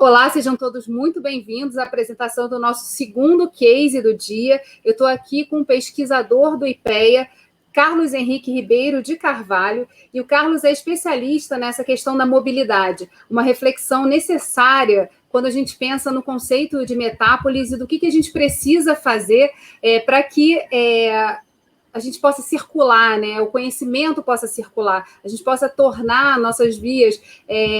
Olá, sejam todos muito bem-vindos à apresentação do nosso segundo case do dia. Eu estou aqui com o pesquisador do IPEA, Carlos Henrique Ribeiro de Carvalho, e o Carlos é especialista nessa questão da mobilidade, uma reflexão necessária quando a gente pensa no conceito de metápolis e do que a gente precisa fazer para que a gente possa circular, né? O conhecimento possa circular, a gente possa tornar nossas vias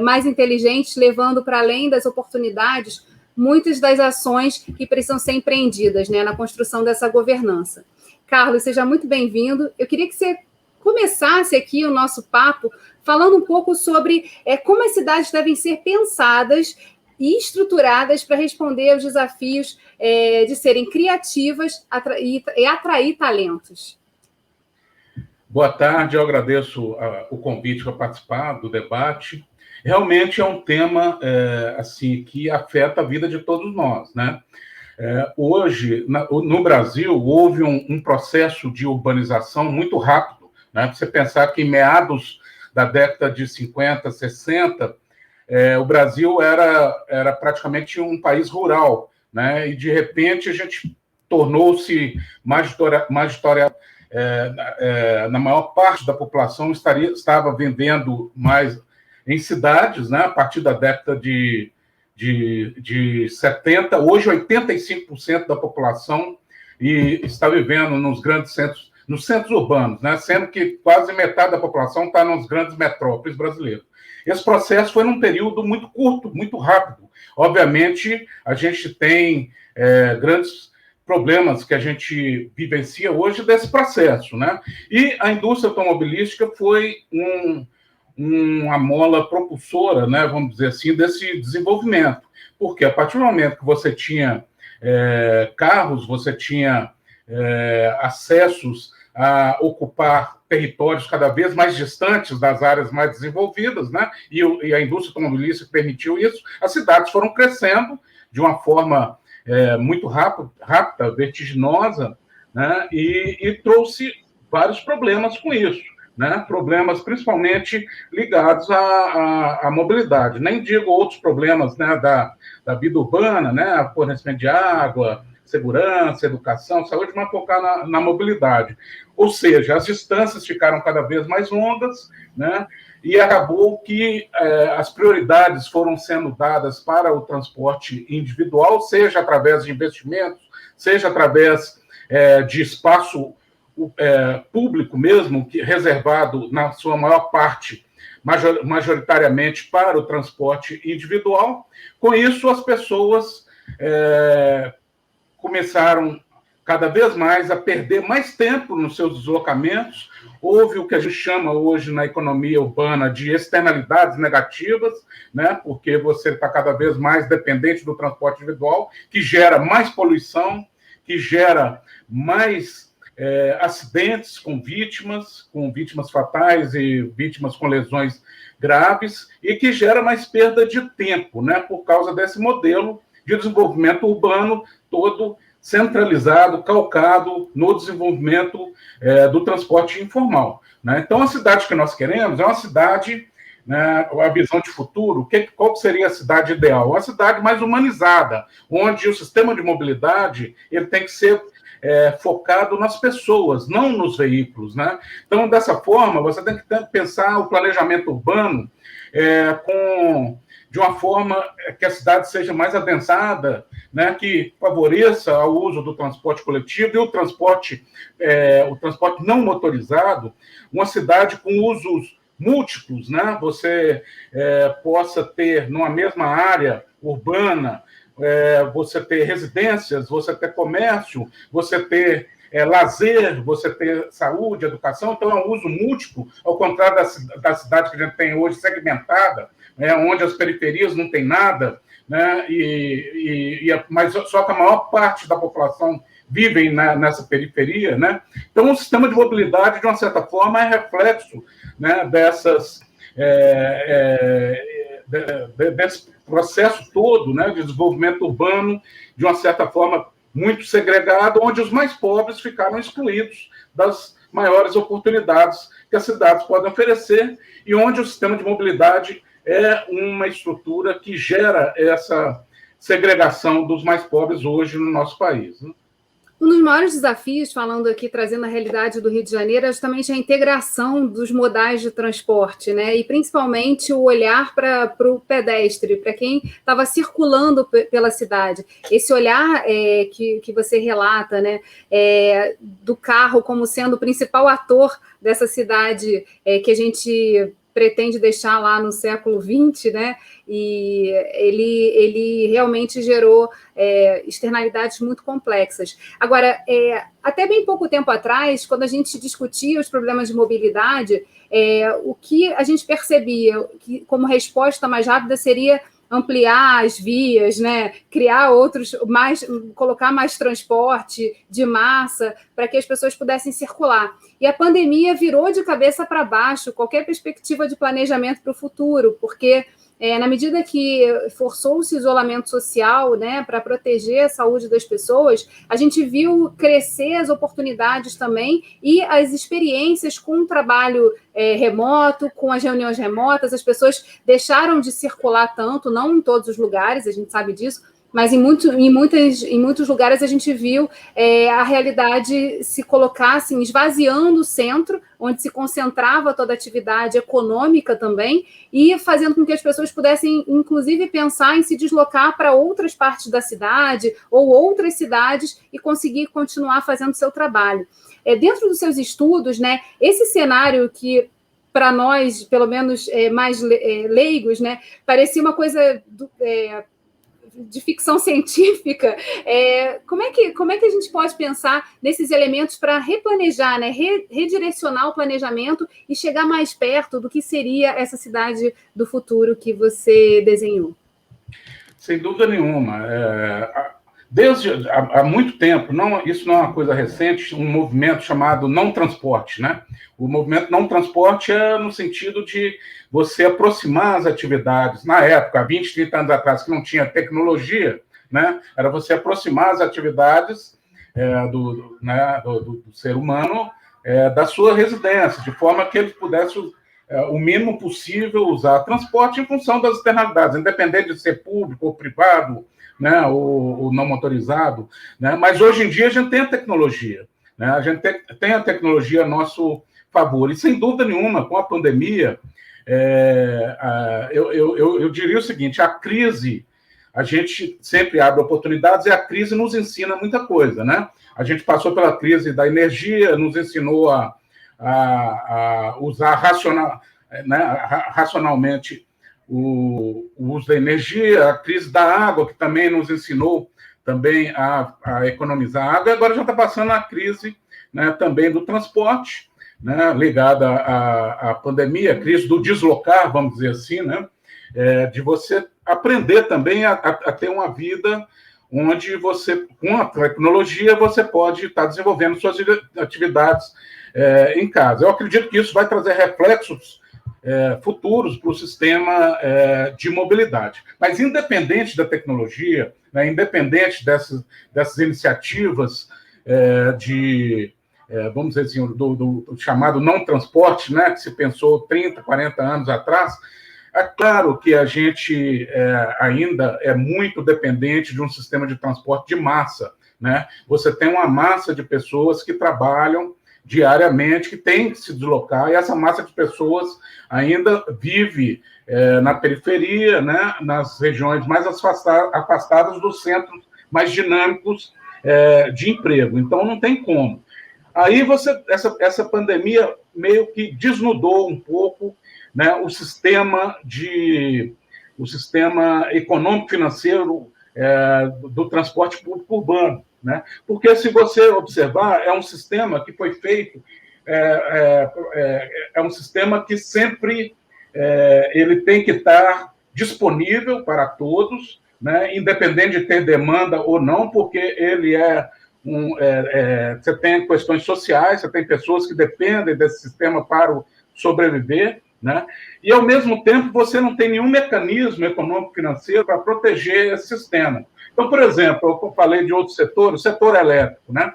mais inteligentes, levando para além das oportunidades muitas das ações que precisam ser empreendidas, né, na construção dessa governança. Carlos, seja muito bem-vindo. Eu queria que você começasse aqui o nosso papo falando um pouco sobre como as cidades devem ser pensadas e estruturadas para responder aos desafios de serem criativas e atrair talentos. Boa tarde, eu agradeço o convite para participar do debate. Realmente é um tema assim, que afeta a vida de todos nós, né? Hoje, no Brasil, houve um processo de urbanização muito rápido, né? Você pensar que em meados da década de 50, 60, o Brasil era praticamente um país rural, né? E, de repente, a gente tornou-se na maior parte da população estava vivendo mais em cidades, né? A partir da década de 70, hoje 85% da população está vivendo nos grandes centros, nos centros urbanos, né? Sendo que quase metade da população está nas grandes metrópoles brasileiras. Esse processo foi num período muito curto, muito rápido. Obviamente, a gente tem grandes problemas que a gente vivencia hoje desse processo, né? E a indústria automobilística foi uma mola propulsora, né, vamos dizer assim, desse desenvolvimento. Porque a partir do momento que você tinha carros, você tinha acessos a ocupar territórios cada vez mais distantes das áreas mais desenvolvidas, né? E a indústria automobilística permitiu isso, as cidades foram crescendo de uma forma muito rápida, vertiginosa, né? E trouxe vários problemas com isso, né? Problemas principalmente ligados à mobilidade. Nem digo outros problemas, né, da vida urbana, né? Fornecimento de água, segurança, educação, saúde, mas focar na mobilidade. Ou seja, as distâncias ficaram cada vez mais longas, né? E acabou que as prioridades foram sendo dadas para o transporte individual, seja através de investimentos, seja através de espaço público mesmo, reservado, na sua maior parte, majoritariamente para o transporte individual. Com isso, as pessoas começaram cada vez mais a perder mais tempo nos seus deslocamentos. Houve o que a gente chama hoje na economia urbana de externalidades negativas, né? Porque você está cada vez mais dependente do transporte individual, que gera mais poluição, que gera mais acidentes com vítimas fatais e vítimas com lesões graves, e que gera mais perda de tempo, né? Por causa desse modelo de desenvolvimento urbano todo centralizado, calcado no desenvolvimento do transporte informal, né? Então, a cidade que nós queremos é uma cidade, né, a visão de futuro, qual seria a cidade ideal? Uma cidade mais humanizada, onde o sistema de mobilidade ele tem que ser focado nas pessoas, não nos veículos, né? Então, dessa forma, você tem que pensar o planejamento urbano de uma forma que a cidade seja mais adensada, né, que favoreça o uso do transporte coletivo e o transporte não motorizado, uma cidade com usos múltiplos, né? Você possa ter, numa mesma área urbana, você ter residências, você ter comércio, você ter lazer, você ter saúde, educação. Então, é um uso múltiplo, ao contrário da cidade que a gente tem hoje, segmentada, onde as periferias não tem nada, né? Mas só que a maior parte da população vive nessa periferia, né? Então, o sistema de mobilidade, de uma certa forma, é reflexo, né, desse processo todo, né, de desenvolvimento urbano, de uma certa forma, muito segregado, onde os mais pobres ficaram excluídos das maiores oportunidades que as cidades podem oferecer e onde o sistema de mobilidade é uma estrutura que gera essa segregação dos mais pobres hoje no nosso país, né? Um dos maiores desafios, falando aqui, trazendo a realidade do Rio de Janeiro, é justamente a integração dos modais de transporte, né? E principalmente o olhar para o pedestre, para quem estava circulando pela cidade. Esse olhar que você relata, né? Do carro como sendo o principal ator dessa cidade que a gente pretende deixar lá no século XX, né? E ele realmente gerou externalidades muito complexas. Agora, até bem pouco tempo atrás, quando a gente discutia os problemas de mobilidade, o que a gente percebia que, como resposta mais rápida, seria ampliar as vias, né? Criar colocar mais transporte de massa para que as pessoas pudessem circular. E a pandemia virou de cabeça para baixo qualquer perspectiva de planejamento para o futuro, porque na medida que forçou-se o isolamento social, né, para proteger a saúde das pessoas, a gente viu crescer as oportunidades também e as experiências com o trabalho remoto, com as reuniões remotas. As pessoas deixaram de circular tanto, não em todos os lugares, a gente sabe disso, mas em muitos lugares a gente viu a realidade se colocar assim, esvaziando o centro, onde se concentrava toda a atividade econômica também, e fazendo com que as pessoas pudessem, inclusive, pensar em se deslocar para outras partes da cidade ou outras cidades e conseguir continuar fazendo o seu trabalho. Dentro dos seus estudos, né, esse cenário que, para nós, pelo menos mais leigos, né, parecia uma coisa de ficção científica, como é que a gente pode pensar nesses elementos para replanejar, né, redirecionar o planejamento e chegar mais perto do que seria essa cidade do futuro que você desenhou? Sem dúvida nenhuma. Desde há muito tempo, isso não é uma coisa recente, um movimento chamado não transporte, né? O movimento não transporte é no sentido de você aproximar as atividades. Na época, há 20, 30 anos atrás, que não tinha tecnologia, né? Era você aproximar as atividades do ser humano da sua residência, de forma que eles pudessem, o mínimo possível, usar transporte em função das externalidades, independente de ser público ou privado, né, ou não motorizado, né? Mas hoje em dia a gente tem a tecnologia, né? A gente tem a tecnologia a nosso favor, e sem dúvida nenhuma, com a pandemia, eu diria o seguinte: a crise, a gente sempre abre oportunidades e a crise nos ensina muita coisa, né? A gente passou pela crise da energia, nos ensinou a usar racionalmente o uso da energia, a crise da água, que também nos ensinou também a economizar água, e agora já está passando a crise, né, também do transporte, né, ligada à pandemia, a crise do deslocar, vamos dizer assim, né, de você aprender também a ter uma vida onde você, com a tecnologia, você pode estar desenvolvendo suas atividades em casa. Eu acredito que isso vai trazer reflexos futuros para o sistema de mobilidade. Mas, independente da tecnologia, né, independente dessas iniciativas vamos dizer assim, do chamado não transporte, né, que se pensou 30, 40 anos atrás, é claro que a gente ainda é muito dependente de um sistema de transporte de massa, né? Você tem uma massa de pessoas que trabalham diariamente, que tem que se deslocar, e essa massa de pessoas ainda vive na periferia, né, nas regiões mais afastadas dos centros mais dinâmicos de emprego. Então, não tem como. Aí essa pandemia meio que desnudou um pouco, né, o sistema econômico-financeiro do transporte público urbano, né? Porque, se você observar, é um sistema que foi feito, é um sistema que sempre ele tem que estar disponível para todos, né, independente de ter demanda ou não, porque ele você tem questões sociais, você tem pessoas que dependem desse sistema para sobreviver, né? E, ao mesmo tempo, você não tem nenhum mecanismo econômico-financeiro para proteger esse sistema. Então, por exemplo, eu falei de outro setor, o setor elétrico, né?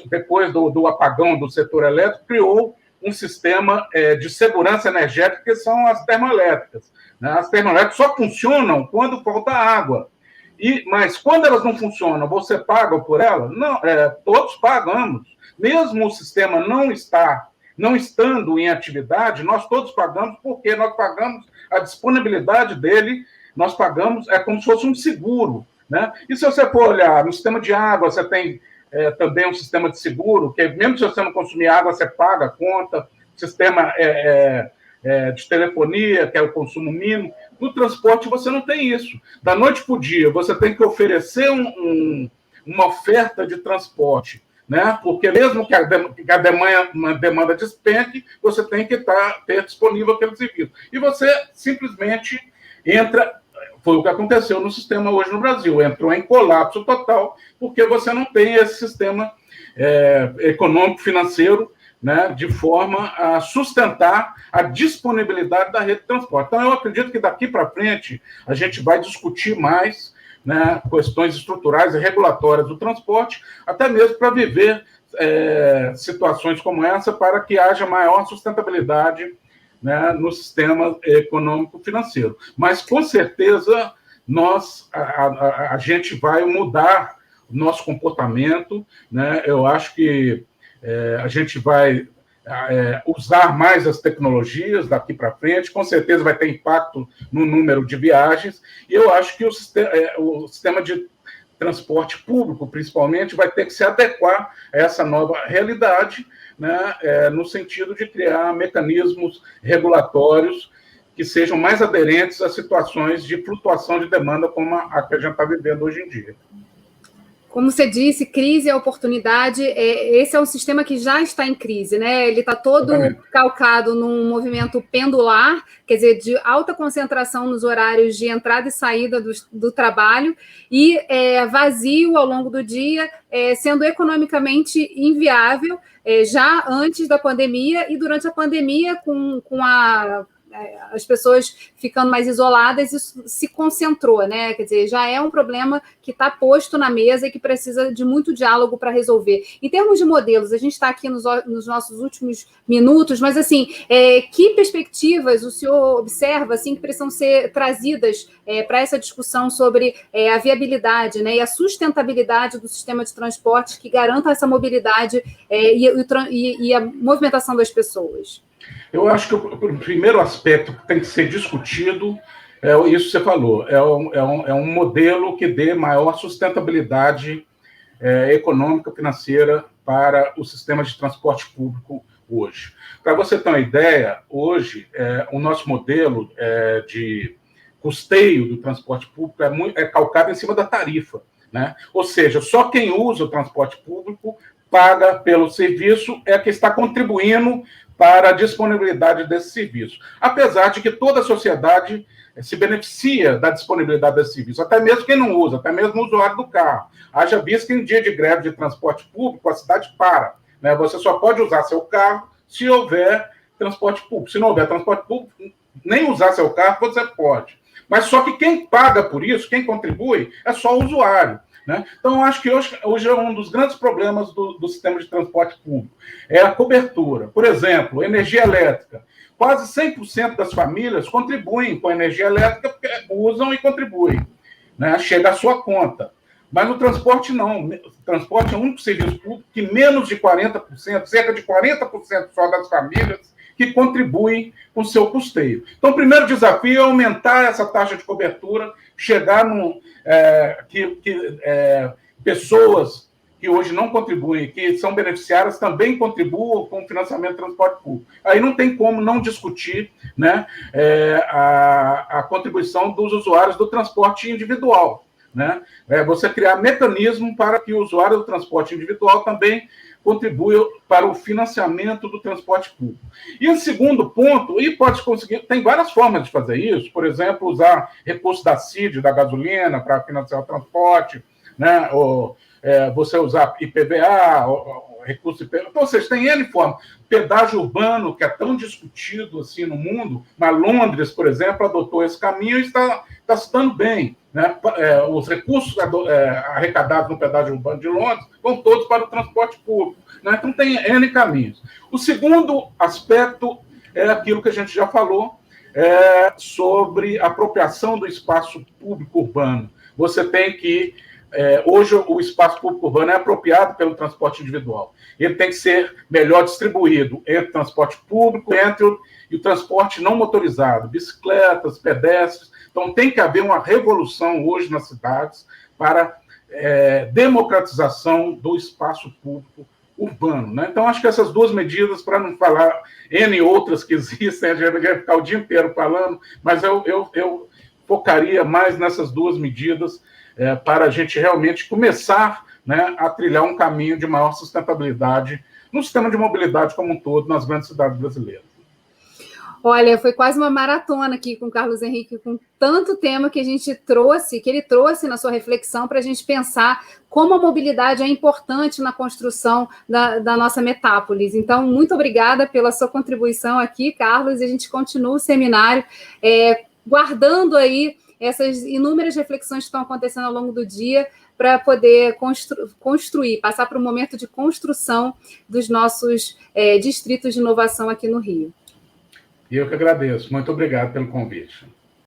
Depois do apagão do setor elétrico, criou um sistema de segurança energética, que são as termoelétricas. Né? As termoelétricas só funcionam quando falta água. Mas quando elas não funcionam, você paga por elas? Não, todos pagamos. Mesmo o sistema não estando em atividade, nós todos pagamos, porque nós pagamos a disponibilidade dele, nós pagamos, é como se fosse um seguro. Né? E se você for olhar no sistema de água, você tem também um sistema de seguro, que mesmo se você não consumir água, você paga a conta, sistema de telefonia, que é o consumo mínimo. No transporte, você não tem isso. Da noite para o dia, você tem que oferecer uma oferta de transporte, né? Porque mesmo que a demanda despenque, você tem que ter disponível aquele serviço. E você simplesmente entra... Foi o que aconteceu no sistema hoje no Brasil. Entrou em colapso total, porque você não tem esse sistema econômico-financeiro, né, de forma a sustentar a disponibilidade da rede de transporte. Então, eu acredito que daqui para frente a gente vai discutir mais, né, questões estruturais e regulatórias do transporte, até mesmo para viver situações como essa, para que haja maior sustentabilidade, né, no sistema econômico-financeiro. Mas, com certeza, a gente vai mudar o nosso comportamento, né? Eu acho que a gente vai usar mais as tecnologias daqui para frente, com certeza vai ter impacto no número de viagens, e eu acho que o sistema de transporte público, principalmente, vai ter que se adequar a essa nova realidade, né, no sentido de criar mecanismos regulatórios que sejam mais aderentes a situações de flutuação de demanda como a que a gente está vivendo hoje em dia. Como você disse, crise é oportunidade. Esse é um sistema que já está em crise, né? Ele está todo calcado num movimento pendular, quer dizer, de alta concentração nos horários de entrada e saída do trabalho, e vazio ao longo do dia, sendo economicamente inviável, já antes da pandemia e durante a pandemia, com as pessoas ficando mais isoladas, isso se concentrou, né? Quer dizer, já é um problema que está posto na mesa e que precisa de muito diálogo para resolver. Em termos de modelos, a gente está aqui nos nossos últimos minutos, mas, assim, que perspectivas o senhor observa, assim, que precisam ser trazidas para essa discussão sobre a viabilidade, né, e a sustentabilidade do sistema de transporte que garanta essa mobilidade e a movimentação das pessoas? Eu acho que o primeiro aspecto que tem que ser discutido é isso que você falou, é um modelo que dê maior sustentabilidade econômica, financeira para o sistema de transporte público hoje. Para você ter uma ideia, hoje o nosso modelo de custeio do transporte público é calcado em cima da tarifa, né? Ou seja, só quem usa o transporte público paga pelo serviço, que está contribuindo para a disponibilidade desse serviço. Apesar de que toda a sociedade se beneficia da disponibilidade desse serviço, até mesmo quem não usa, até mesmo o usuário do carro. Haja visto que em dia de greve de transporte público, a cidade para, né? Você só pode usar seu carro se houver transporte público. Se não houver transporte público, nem usar seu carro você pode. Mas só que quem paga por isso, quem contribui, é só o usuário, né? Então, eu acho que hoje é um dos grandes problemas do sistema de transporte público. É a cobertura. Por exemplo, energia elétrica. Quase 100% das famílias contribuem com a energia elétrica, porque usam e contribuem, né? Chega à sua conta. Mas no transporte, não. O transporte é o único serviço público que menos de 40%, cerca de 40% só das famílias, que contribuem com o seu custeio. Então, o primeiro desafio é aumentar essa taxa de cobertura, chegar pessoas que hoje não contribuem, que são beneficiárias, também contribuam com o financiamento do transporte público. Aí não tem como não discutir, né, a contribuição dos usuários do transporte individual, né? Você criar mecanismo para que o usuário do transporte individual também contribua para o financiamento do transporte público. E o segundo ponto, e pode conseguir, tem várias formas de fazer isso, por exemplo, usar recurso da CID, da gasolina, para financiar o transporte, né? Você usar IPVA, recurso IPVA. Então, vocês têm N formas. Pedágio urbano, que é tão discutido assim no mundo, mas Londres, por exemplo, adotou esse caminho e está se dando bem. Né? Os recursos arrecadados no pedágio urbano de Londres vão todos para o transporte público. Né? Então, tem N caminhos. O segundo aspecto é aquilo que a gente já falou, sobre apropriação do espaço público urbano. Você tem que... hoje, o espaço público urbano é apropriado pelo transporte individual. Ele tem que ser melhor distribuído entre o transporte público e o transporte não motorizado, bicicletas, pedestres. Então, tem que haver uma revolução hoje nas cidades para democratização do espaço público urbano. Né? Então, acho que essas duas medidas, para não falar N outras que existem, a gente vai ficar o dia inteiro falando, mas eu focaria mais nessas duas medidas para a gente realmente começar, né, a trilhar um caminho de maior sustentabilidade no sistema de mobilidade como um todo nas grandes cidades brasileiras. Olha, foi quase uma maratona aqui com o Carlos Henrique, com tanto tema que ele trouxe na sua reflexão para a gente pensar como a mobilidade é importante na construção da nossa metápolis. Então, muito obrigada pela sua contribuição aqui, Carlos, e a gente continua o seminário guardando aí essas inúmeras reflexões que estão acontecendo ao longo do dia para poder construir, passar para um momento de construção dos nossos distritos de inovação aqui no Rio. E eu que agradeço. Muito obrigado pelo convite.